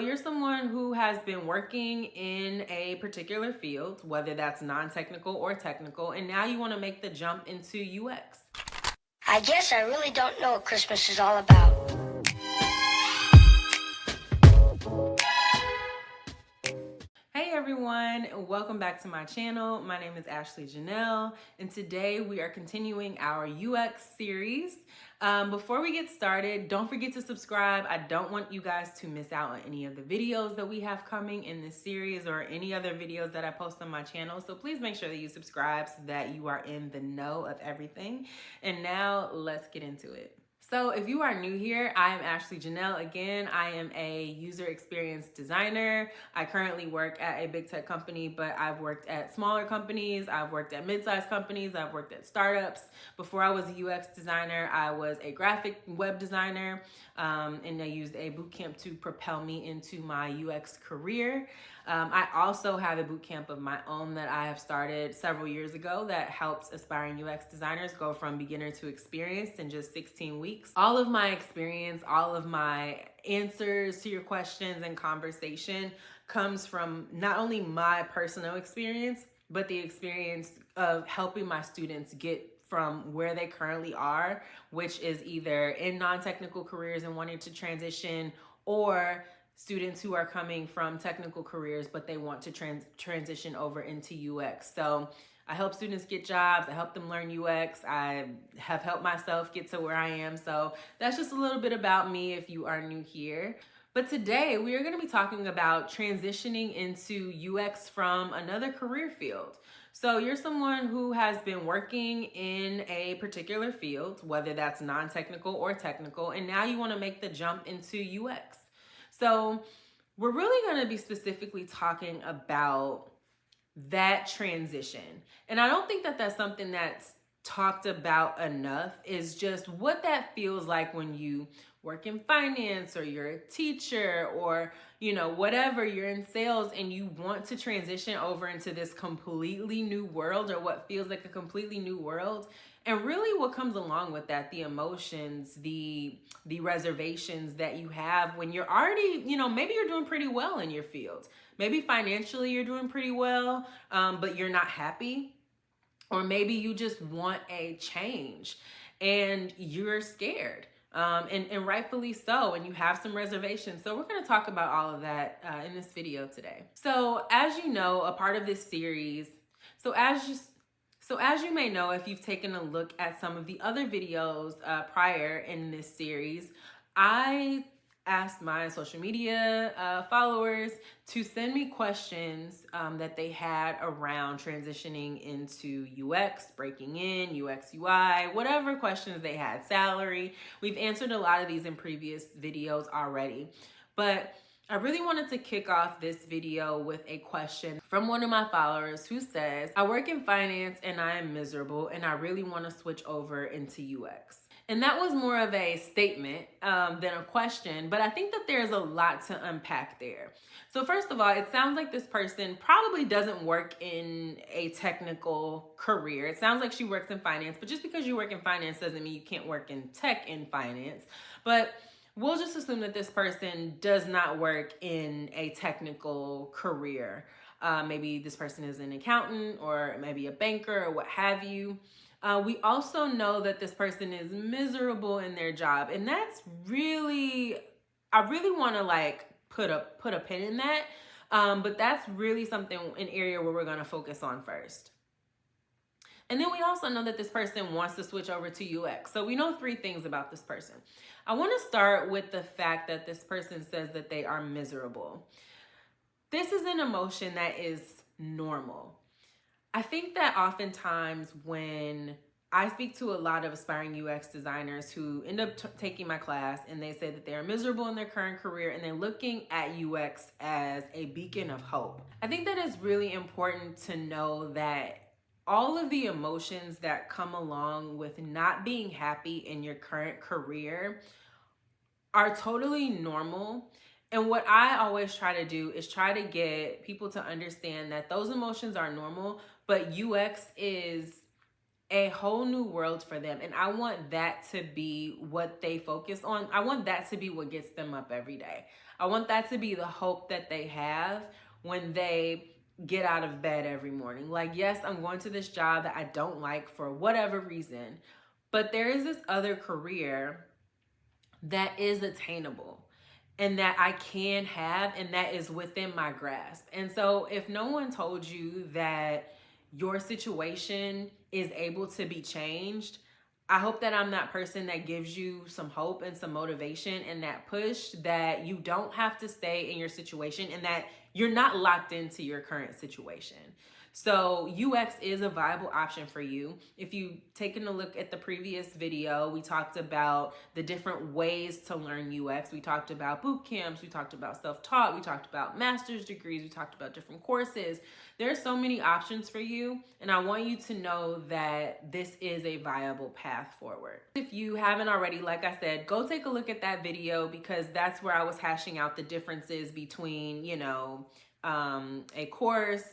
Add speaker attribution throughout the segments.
Speaker 1: You're someone who has been working in a particular field, whether that's non-technical or technical, and now you want to make the jump into UX.
Speaker 2: I guess I really don't know what Christmas is all about.
Speaker 1: Hey everyone, welcome back to my channel. My name is Ashley Janelle, and today we are continuing our UX series. Before we get started, don't forget to subscribe. I don't want you guys to miss out on any of the videos that we have coming in this series or any other videos that I post on my channel. So please make sure that you subscribe so that you are in the know of everything. And now let's get into it. So if you are new here, I am Ashley Janelle. Again, I am a user experience designer. I currently work at a big tech company, but I've worked at smaller companies. I've worked at mid-sized companies. I've worked at startups. Before I was a UX designer, I was a graphic web designer, and I used a boot camp to propel me into my UX career. I also have a boot camp of my own that I have started several years ago that helps aspiring UX designers go from beginner to experienced in just 16 weeks. All of my experience, all of my answers to your questions and conversation comes from not only my personal experience, but the experience of helping my students get from where they currently are, which is either in non-technical careers and wanting to transition, or students who are coming from technical careers, but they want to transition over into UX. So I help students get jobs. I help them learn UX. I have helped myself get to where I am. So that's just a little bit about me if you are new here. But today we are going to be talking about transitioning into UX from another career field. So you're someone who has been working in a particular field, whether that's non-technical or technical, and now you want to make the jump into UX. So we're really going to be specifically talking about that transition. And I don't think that that's something that's talked about enough, is just what that feels like when you work in finance, or you're a teacher, or whatever, you're in sales and you want to transition over into this completely new world, or what feels like a completely new world. And really what comes along with that, the emotions, the reservations that you have when you're already, maybe you're doing pretty well in your field. Maybe financially you're doing pretty well, but you're not happy. Or maybe you just want a change and you're scared. And rightfully so, and you have some reservations. So we're going to talk about all of that in this video today. So as you know, a part of this series, so as you may know, if you've taken a look at some of the other videos prior in this series, I asked my social media followers to send me questions that they had around transitioning into UX, breaking in, UX, UI, whatever questions they had, salary. We've answered a lot of these in previous videos already, but I really wanted to kick off this video with a question from one of my followers who says, I work in finance and I am miserable and I really want to switch over into UX. And that was more of a statement than a question, but I think that there's a lot to unpack there. So first of all, it sounds like this person probably doesn't work in a technical career. It sounds like she works in finance, but just because you work in finance doesn't mean you can't work in tech in finance. But we'll just assume that this person does not work in a technical career. Maybe this person is an accountant or maybe a banker or what have you. We also know that this person is miserable in their job. And that's really, I really want to put a pin in that. But that's really something, an area where we're going to focus on first. And then we also know that this person wants to switch over to UX. So we know three things about this person. I want to start with the fact that this person says that they are miserable. This is an emotion that is normal. I think that oftentimes when I speak to a lot of aspiring UX designers who end up taking my class and they say that they are miserable in their current career and they're looking at UX as a beacon of hope, I think that it's really important to know that all of the emotions that come along with not being happy in your current career are totally normal. And what I always try to do is try to get people to understand that those emotions are normal, but UX is a whole new world for them. And I want that to be what they focus on. I want that to be what gets them up every day. I want that to be the hope that they have when they get out of bed every morning. Like, yes, I'm going to this job that I don't like for whatever reason, but there is this other career that is attainable and that I can have and that is within my grasp. And so if no one told you that your situation is able to be changed, I hope that I'm that person that gives you some hope and some motivation and that push that you don't have to stay in your situation and that you're not locked into your current situation. So UX is a viable option for you. If you've taken a look at the previous video, we talked about the different ways to learn UX. We talked about boot camps, we talked about self-taught, we talked about master's degrees, we talked about different courses. There are so many options for you, and I want you to know that this is a viable path forward. If you haven't already, like I said, go take a look at that video because that's where I was hashing out the differences between, a course,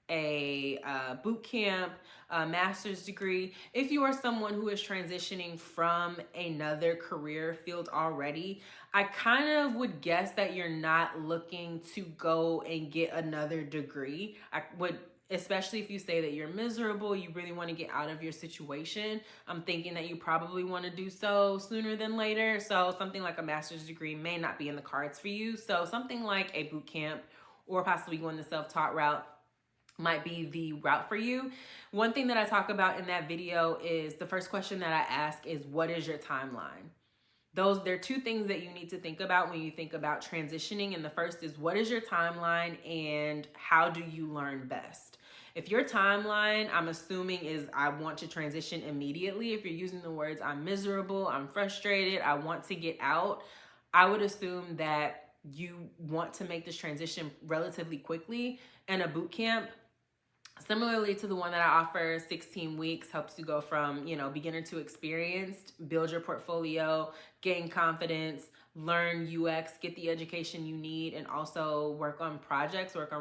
Speaker 1: a boot camp, a master's degree. If you are someone who is transitioning from another career field already, I kind of would guess that you're not looking to go and get another degree. I would, especially if you say that you're miserable, you really want to get out of your situation. I'm thinking that you probably want to do so sooner than later. So something like a master's degree may not be in the cards for you. So something like a boot camp or possibly going the self-taught route might be the route for you. One thing that I talk about in that video is the first question that I ask is, what is your timeline? There are two things that you need to think about when you think about transitioning. And the first is, what is your timeline and how do you learn best? If your timeline, I'm assuming, is I want to transition immediately. If you're using the words, I'm miserable, I'm frustrated, I want to get out, I would assume that you want to make this transition relatively quickly. And a boot camp, similarly to the one that I offer, 16 weeks, helps you go from, beginner to experienced, build your portfolio, gain confidence, learn UX, get the education you need, and also work on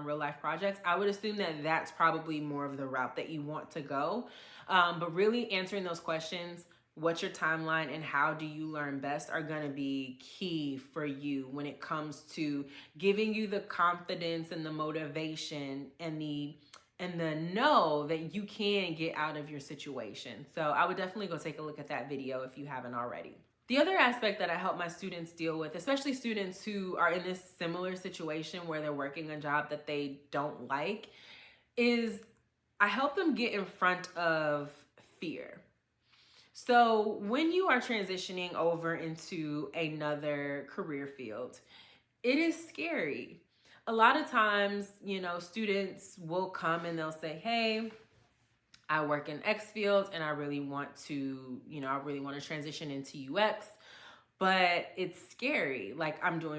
Speaker 1: real life projects. I would assume that that's probably more of the route that you want to go. But really answering those questions, what's your timeline and how do you learn best, are going to be key for you when it comes to giving you the confidence and the motivation and the know that you can get out of your situation. So I would definitely go take a look at that video if you haven't already. The other aspect that I help my students deal with, especially students who are in this similar situation where they're working a job that they don't like, is I help them get in front of fear. So when you are transitioning over into another career field, it is scary. A lot of times, students will come and they'll say, hey, I work in X field and I really want to transition into UX, but it's scary. Like, I'm actually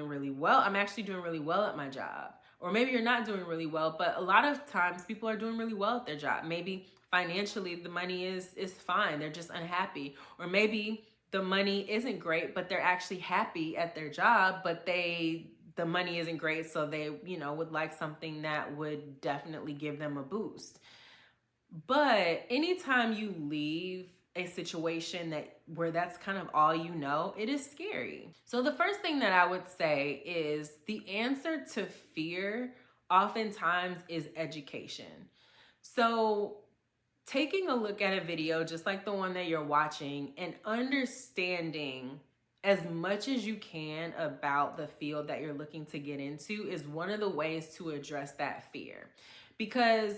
Speaker 1: doing really well at my job. Or maybe you're not doing really well, but a lot of times people are doing really well at their job. Maybe financially the money is fine, they're just unhappy. Or maybe the money isn't great, but they're actually happy at their job, but the money isn't great, so they, would like something that would definitely give them a boost. But anytime you leave a situation where that's kind of all you know, it is scary. So the first thing that I would say is the answer to fear oftentimes is education. So taking a look at a video just like the one that you're watching and understanding as much as you can about the field that you're looking to get into is one of the ways to address that fear. Because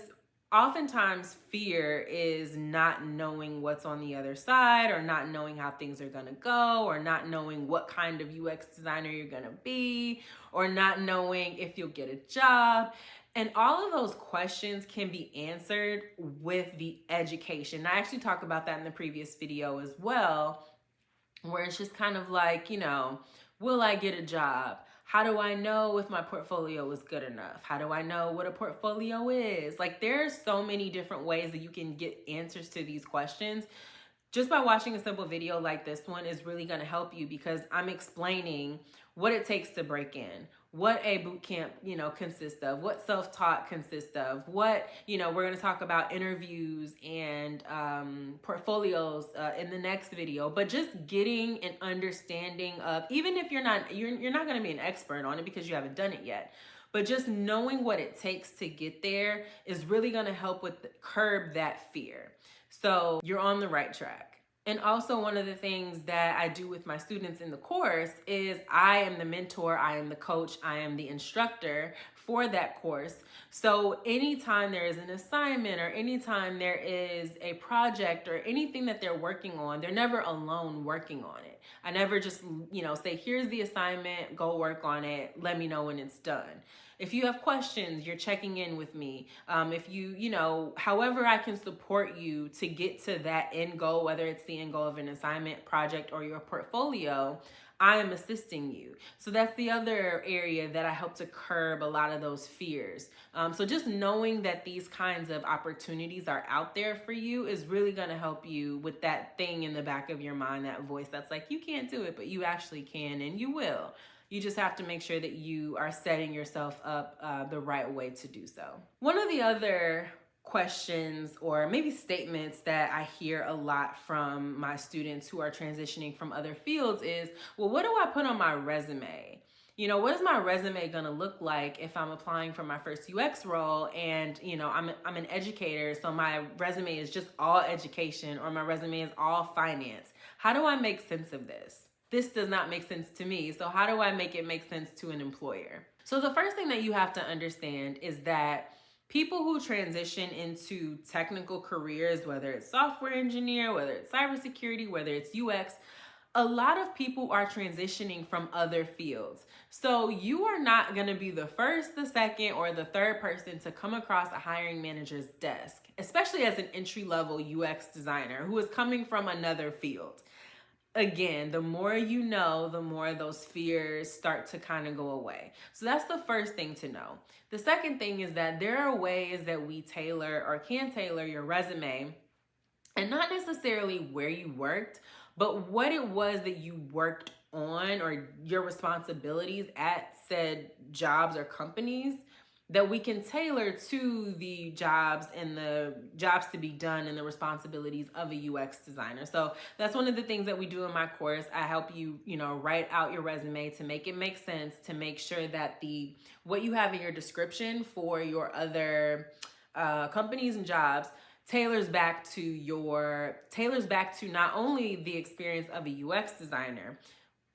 Speaker 1: oftentimes fear is not knowing what's on the other side, or not knowing how things are going to go, or not knowing what kind of UX designer you're going to be, or not knowing if you'll get a job. And all of those questions can be answered with the education. I actually talk about that in the previous video as well, where it's just kind of like, will I get a job? How do I know if my portfolio is good enough? How do I know what a portfolio is? Like, there's so many different ways that you can get answers to these questions. Just by watching a simple video like this one is really going to help you, because I'm explaining what it takes to break in, what a boot camp, consists of, what self-taught consists of, what, we're going to talk about interviews and portfolios in the next video, but just getting an understanding of, even if you're not going to be an expert on it because you haven't done it yet, but just knowing what it takes to get there is really going to help with curb that fear. So you're on the right track. And also, one of the things that I do with my students in the course is I am the mentor, I am the coach, I am the instructor for that course. So anytime there is an assignment or anytime there is a project or anything that they're working on, they're never alone working on it. I never just, say, here's the assignment, go work on it, let me know when it's done. If you have questions, you're checking in with me. If you, however I can support you to get to that end goal, whether it's the end goal of an assignment, project, or your portfolio, I am assisting you. So that's the other area that I help to curb a lot of those fears. So just knowing that these kinds of opportunities are out there for you is really going to help you with that thing in the back of your mind, that voice that's like, you can't do it, but you actually can, and you will. You just have to make sure that you are setting yourself up the right way to do so. One of the other questions or maybe statements that I hear a lot from my students who are transitioning from other fields is, well, what do I put on my resume? What is my resume gonna look like if I'm applying for my first UX role and, I'm an educator, so my resume is just all education, or my resume is all finance. How do I make sense of this? This does not make sense to me. So how do I make it make sense to an employer? So the first thing that you have to understand is that people who transition into technical careers, whether it's software engineer, whether it's cybersecurity, whether it's UX, a lot of people are transitioning from other fields. So you are not going to be the first, the second, or the third person to come across a hiring manager's desk, especially as an entry-level UX designer who is coming from another field. Again, the more you know, the more those fears start to kind of go away. So that's the first thing to know. The second thing is that there are ways that we tailor or can tailor your resume, and not necessarily where you worked, but what it was that you worked on or your responsibilities at said jobs or companies that we can tailor to the jobs and the jobs to be done and the responsibilities of a UX designer. So that's one of the things that we do in my course. I help you, write out your resume to make it make sense, to make sure that what you have in your description for your other companies and jobs tailors back to not only the experience of a UX designer,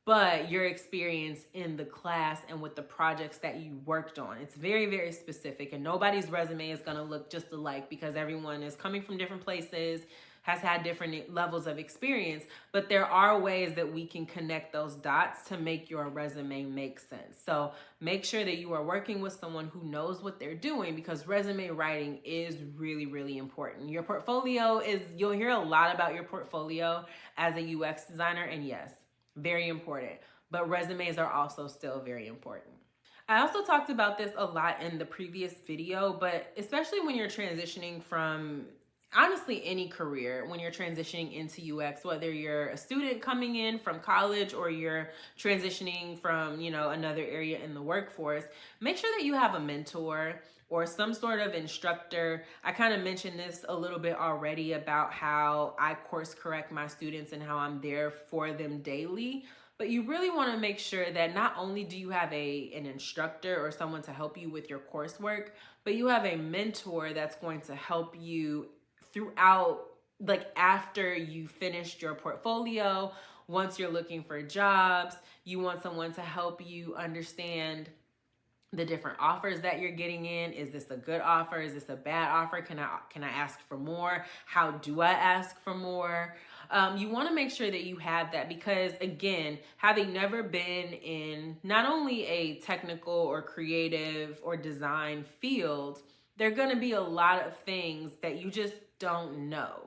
Speaker 1: but your experience in the class and with the projects that you worked on. It's very, very specific, and nobody's resume is gonna look just alike because everyone is coming from different places, has had different levels of experience, but there are ways that we can connect those dots to make your resume make sense. So make sure that you are working with someone who knows what they're doing, because resume writing is really, really important. Your portfolio you'll hear a lot about your portfolio as a UX designer, and yes, very important, but resumes are also still very important. I also talked about this a lot in the previous video, but especially when you're transitioning from, honestly, any career, when you're transitioning into UX, whether you're a student coming in from college or you're transitioning from, another area in the workforce, make sure that you have a mentor or some sort of instructor. I kind of mentioned this a little bit already about how I course correct my students and how I'm there for them daily. But you really want to make sure that not only do you have an instructor or someone to help you with your coursework, but you have a mentor that's going to help you throughout, like after you finished your portfolio, once you're looking for jobs. You want someone to help you understand the different offers that you're getting in. Is this a good offer? Is this a bad offer? Can I ask for more? How do I ask for more? You want to make sure that you have that, because again, having never been in not only a technical or creative or design field, there are going to be a lot of things that you just don't know.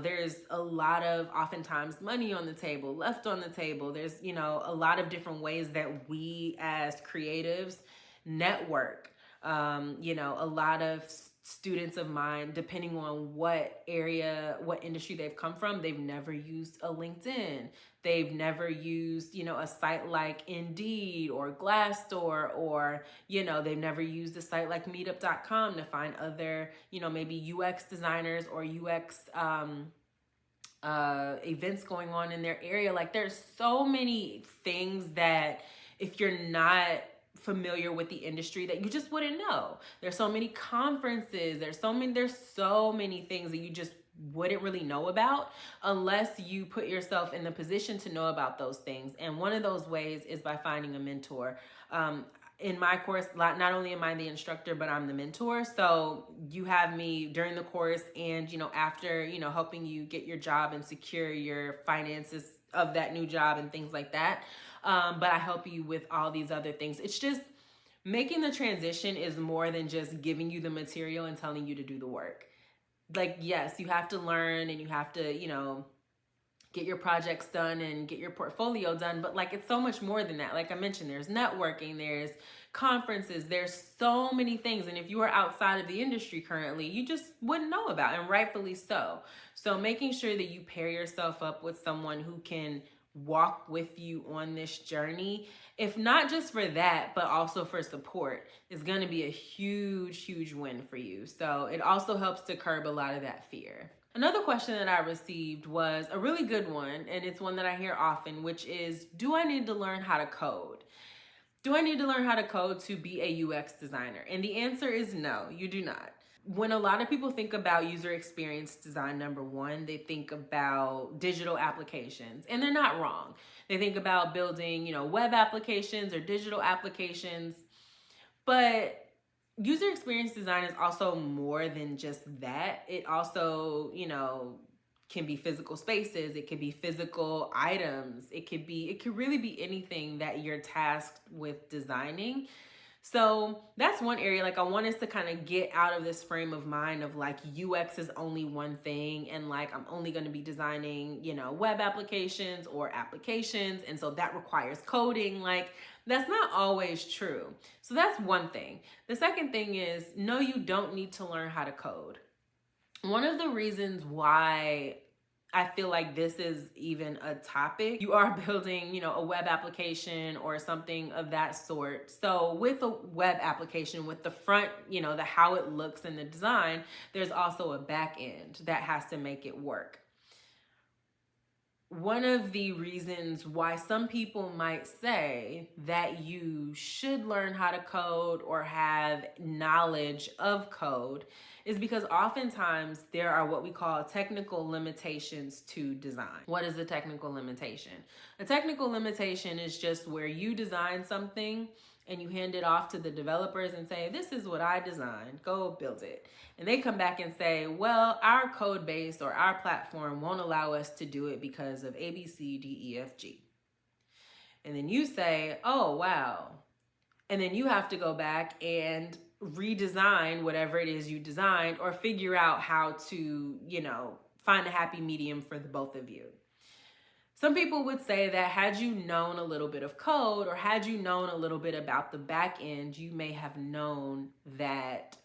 Speaker 1: There's a lot of oftentimes money on the table, left on the table. There's, a lot of different ways that we as creatives network. A lot of students of mine, depending on what area, what industry they've come from, they've never used a LinkedIn. They've never used, a site like Indeed or Glassdoor, or, they've never used a site like meetup.com to find other, maybe UX designers or UX events going on in their area. Like, there's so many things that if you're not familiar with the industry, that you just wouldn't know. There's so many conferences, there's so many things that you just wouldn't really know about unless you put yourself in the position to know about those things. And one of those ways is by finding a mentor. In my course, not only am I the instructor, but I'm the mentor. So you have me during the course and, after, helping you get your job and secure your finances of that new job and things like that. But I help you with all these other things. It's just making the transition is more than just giving you the material and telling you to do the work. Like, yes, you have to learn and you have to, get your projects done and get your portfolio done. But like, it's so much more than that. Like I mentioned, there's networking, there's conferences, there's so many things. And if you are outside of the industry currently, you just wouldn't know about, and rightfully so. So making sure that you pair yourself up with someone who can walk with you on this journey, if not just for that, but also for support, is going to be a huge win for you. So it also helps to curb a lot of that fear. Another question that I received was a really good one, and it's one that I hear often, which is, do I need to learn how to code? Do I need to learn how to code to be a UX designer? And the answer is no, you do not. When a lot of people think about user experience design, number one, they think about digital applications, and they're not wrong. They think about building, web applications or digital applications, but user experience design is also more than just that. It also, can be physical spaces. It could be physical items. It could really be anything that you're tasked with designing. So that's one area. Like, I want us to kind of get out of this frame of mind of like UX is only one thing, and like I'm only going to be designing, web applications or applications, and so that requires coding. Like, that's not always true. So that's one thing. The second thing is, no, you don't need to learn how to code. One of the reasons why I feel like this is even a topic, you are building, a web application or something of that sort. So with a web application, with the front, the how it looks and the design, there's also a back end that has to make it work. One of the reasons why some people might say that you should learn how to code or have knowledge of code is because oftentimes there are what we call technical limitations to design. What is a technical limitation? A technical limitation is just where you design something and you hand it off to the developers and say, this is what I designed, go build it. And they come back and say, well, our code base or our platform won't allow us to do it because of A, B, C, D, E, F, G. And then you say, oh, wow. And then you have to go back and redesign whatever it is you designed, or figure out how to, find a happy medium for the both of you. Some people would say that had you known a little bit of code, or had you known a little bit about the back end, you may have known that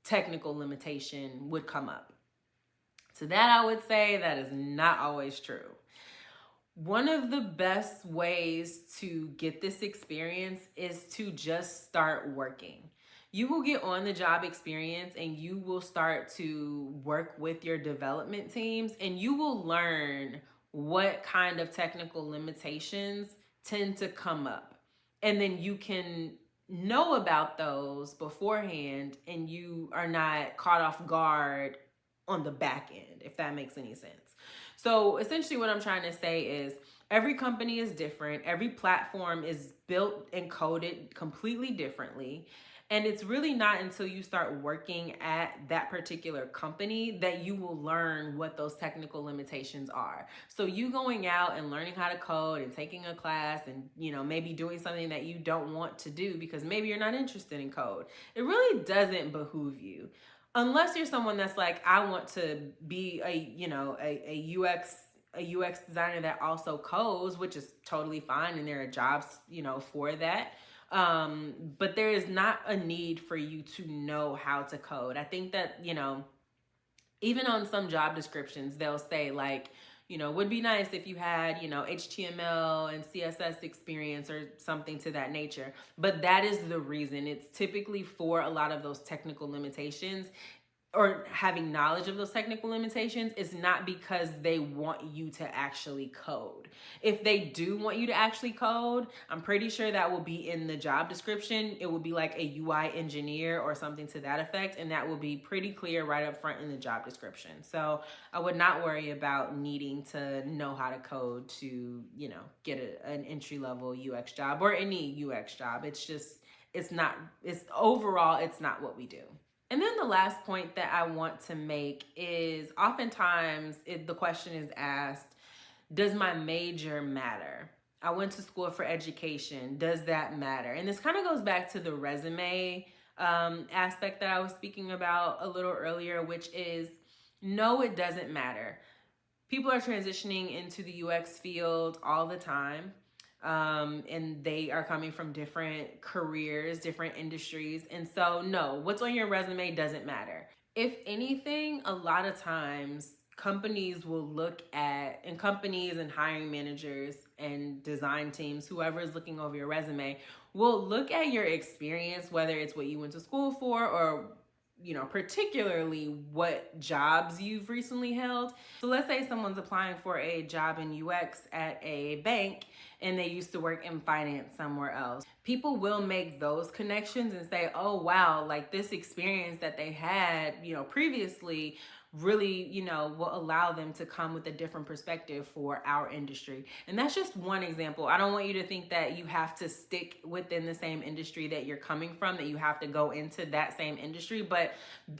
Speaker 1: technical limitation would come up. To that, I would say that is not always true. One of the best ways to get this experience is to just start working. You will get on the job experience and you will start to work with your development teams, and you will learn what kind of technical limitations tend to come up. And then you can know about those beforehand, and you are not caught off guard on the back end, if that makes any sense. So essentially what I'm trying to say is, every company is different. Every platform is built and coded completely differently. And it's really not until you start working at that particular company that you will learn what those technical limitations are. So you going out and learning how to code and taking a class and, maybe doing something that you don't want to do because maybe you're not interested in code, it really doesn't behoove you. Unless you're someone that's like, I want to be a UX designer that also codes, which is totally fine, and there are jobs, for that. But there is not a need for you to know how to code. I think that, even on some job descriptions, they'll say like, would be nice if you had, HTML and CSS experience or something to that nature. But that is the reason. It's typically for a lot of those technical limitations, or having knowledge of those technical limitations, is not because they want you to actually code. If they do want you to actually code, I'm pretty sure that will be in the job description. It will be like a UI engineer or something to that effect, and that will be pretty clear right up front in the job description. So I would not worry about needing to know how to code to, get an entry-level UX job or any UX job. It's not what we do. And then the last point that I want to make is oftentimes the question is asked, does my major matter? I went to school for education. Does that matter? And this kind of goes back to the resume aspect that I was speaking about a little earlier, which is no, it doesn't matter. People are transitioning into the UX field all the time. And they are coming from different careers, different industries. And so, no, what's on your resume doesn't matter. If anything, a lot of times companies will look at, and companies and hiring managers and design teams, whoever is looking over your resume, will look at your experience, whether it's what you went to school for or particularly what jobs you've recently held. So let's say someone's applying for a job in UX at a bank and they used to work in finance somewhere else. People will make those connections and say, oh, wow, like this experience that they had, previously really, will allow them to come with a different perspective for our industry. And that's just one example. I don't want you to think that you have to stick within the same industry that you're coming from, that you have to go into that same industry. But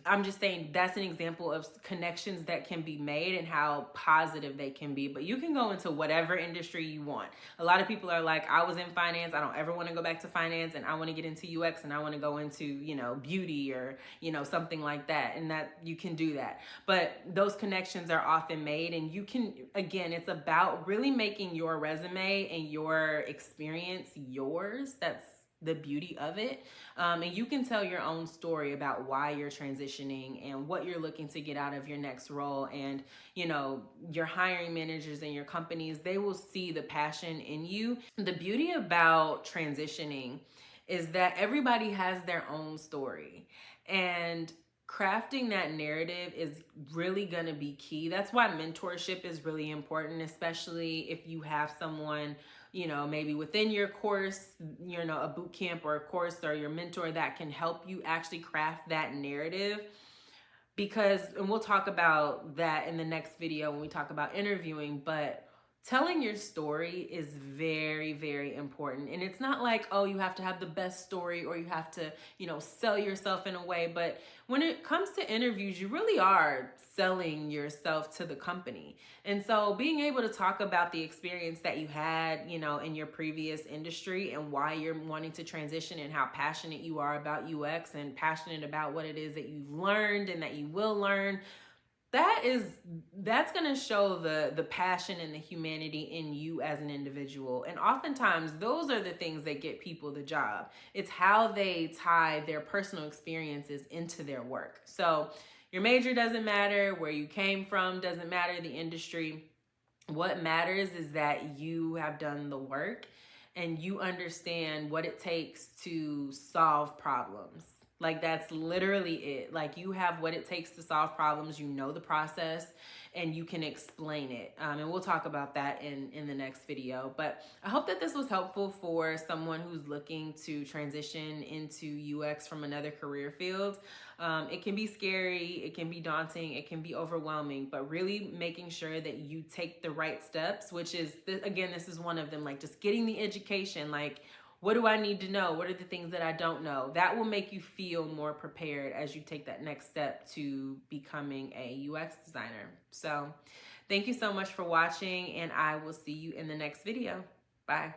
Speaker 1: I'm just saying that's an example of connections that can be made and how positive they can be. But you can go into whatever industry you want. A lot of people are like, I was in finance, I don't ever want to go back to finance, and I want to get into UX, and I want to go into, beauty or, something like that. And that you can do that. But those connections are often made, and you can, again, it's about really making your resume and your experience yours. That's the beauty of it. And you can tell your own story about why you're transitioning and what you're looking to get out of your next role. And, your hiring managers and your companies, they will see the passion in you. The beauty about transitioning is that everybody has their own story, and crafting that narrative is really going to be key. That's why mentorship is really important, especially if you have someone, maybe within your course, a boot camp or a course, or your mentor that can help you actually craft that narrative. Because, and we'll talk about that in the next video when we talk about interviewing, but telling your story is very, very important. And it's not like, oh, you have to have the best story or you have to, sell yourself in a way. But when it comes to interviews, you really are selling yourself to the company. And so being able to talk about the experience that you had, in your previous industry and why you're wanting to transition and how passionate you are about UX and passionate about what it is that you've learned and that you will learn, that's going to show the passion and the humanity in you as an individual. And oftentimes those are the things that get people the job. It's how they tie their personal experiences into their work. So your major doesn't matter, where you came from doesn't matter, the industry. What matters is that you have done the work and you understand what it takes to solve problems. Like, that's literally it. Like, you have what it takes to solve problems. You know the process and you can explain it. And we'll talk about that in the next video. But I hope that this was helpful for someone who's looking to transition into UX from another career field. It can be scary, it can be daunting, it can be overwhelming, but really making sure that you take the right steps, which is, again, this is one of them, like just getting the education, like, what do I need to know? What are the things that I don't know? That will make you feel more prepared as you take that next step to becoming a UX designer. So thank you so much for watching, and I will see you in the next video. Bye.